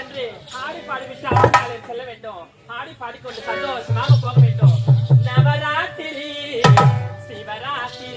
அன்று ஆடி பாடிவிட்டு ஆடி செல்ல வேண்டும். ஆடி பாடிக்கொண்டு சந்தோஷமாக போக வேண்டும். நவராத்திரி சிவராத்திரி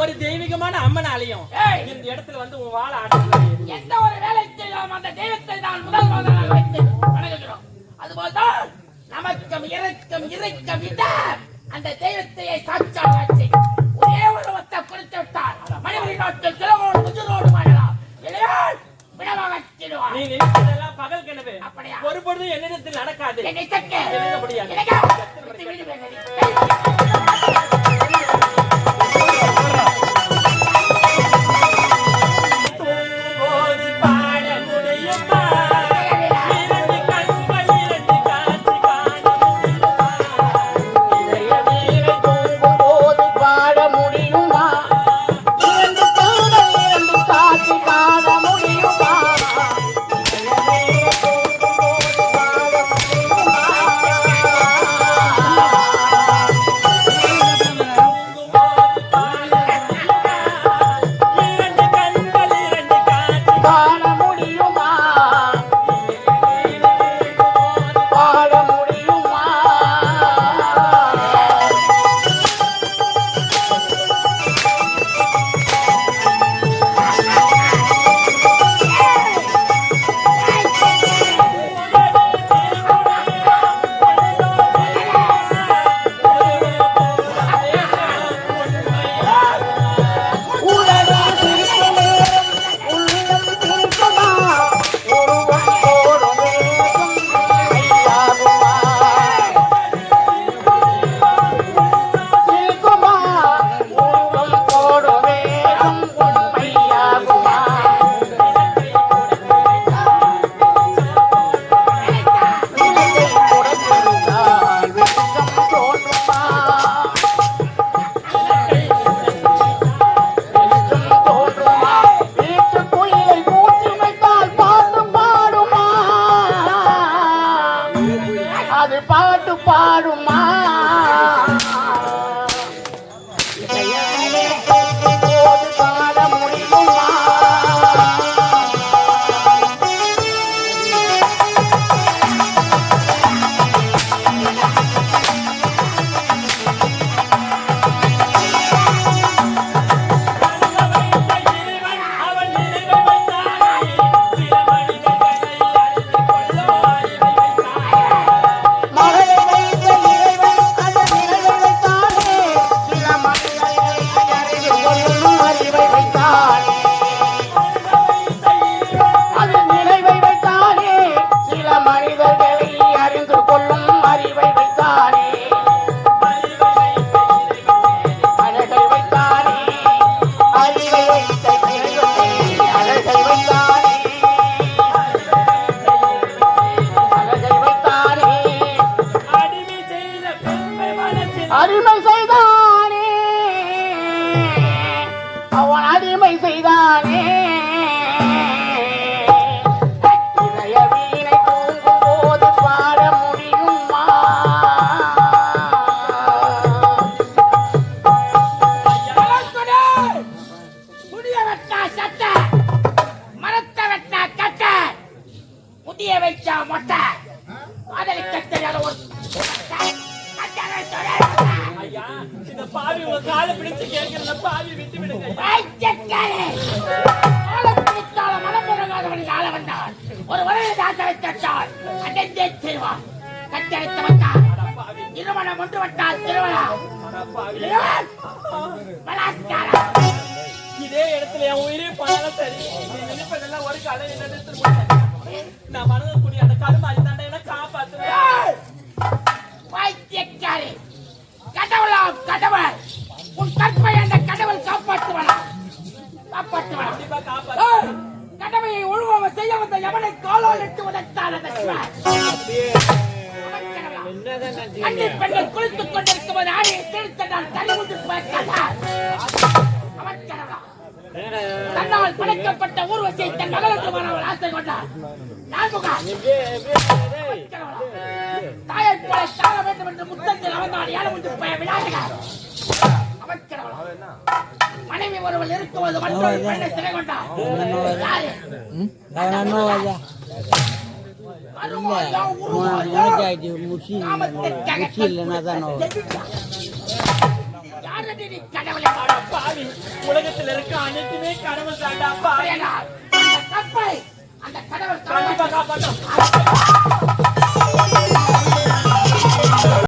ஒரு தெய்வீகமான அம்மன் ஆலயம் இந்த இடத்துல வந்து உன் வாழ ஆடுறது எந்த ஒரு வேலை செய்யலாம் அந்த தெய்வத்தை நான் முதல் வைத்து வணங்குகிறோம். அதுபோல் இறக்கம் இறைக்க விட அந்த தெய்வத்தையே சாட்சாட்சி ஒரே ஒரு ஒத்த கொடுத்து விட்டார். மனிதர்கள் நாட்டில் கிழவோடு முஜரோடு வாழலாம். இல்லையால் விடவாகத்திடுவார். நீ நினைப்பதெல்லாம் பகல் கனவு. அப்படியா? ஒரு பொழுது என்னிடத்தில் நடக்காது. என்னை தக்க எழுத முடியாது. அடிமை செய்தானே அவன் அடிமை செய்தானே இளைய வீணை தூங்கும் போது பாட முடியுமா புதிய வெட்டா சட்ட மரத்தை வெட்டா கட்ட புதிய வைச்சா மொட்டை காதலி கட்டறியாத ஒரு ஐயா, இந்த பாவி உங்க காலை பிடிச்சு கேட்கிற பாவி விட்டு விடுங்க. ஒரு வரையை தாசரை தட்டால் அடைந்தே செய்வார் கட்டளைத்தவத்தார் திருமணம் ஒன்று வட்டால் திருமணம் இதே இடத்துல என் உயிரே போனாலும் சரி, நீ நினைப்பதெல்லாம் ஒரு காலம் என்ன நான் மனதக்கூடிய அந்த கருமாறி தாண்டா என்ன காப்பாத்துவேன். பைத்தியக்காரி கடவுளா கடவுள் உன் கற்பை அந்த கடவுள் காப்பாற்றுவனா காப்பாற்றுவனா கண்டிப்பா காப்பாத்து. கடமையை ஒழுங்காக செய்ய வந்த எவனை காலால் இட்டு உதைத்தான் அந்த பெண்கள் குளித்துக் கொண்டிருக்கும் போது ஆணையை திணித்ததால் தனிமுந்து தன்னால் படைக்கப்பட்ட ஊர்வசியை தன் மகளுக்கு வரவள் ஆசை கொண்டார். தாயை போல சாக வேண்டும் என்று முத்தத்தில் அவன்தான் ஏழமுந்து விளையாடுகிறார். மனைவி ஒருவள் இருக்கும்போது மற்றொரு பெண்ணை சிறை கொண்டார். உலகத்தில் இருக்க அனைத்துமே கடவுள் தாண்டா. அந்த கடவுள் கண்டிப்பா காப்பாற்றும்.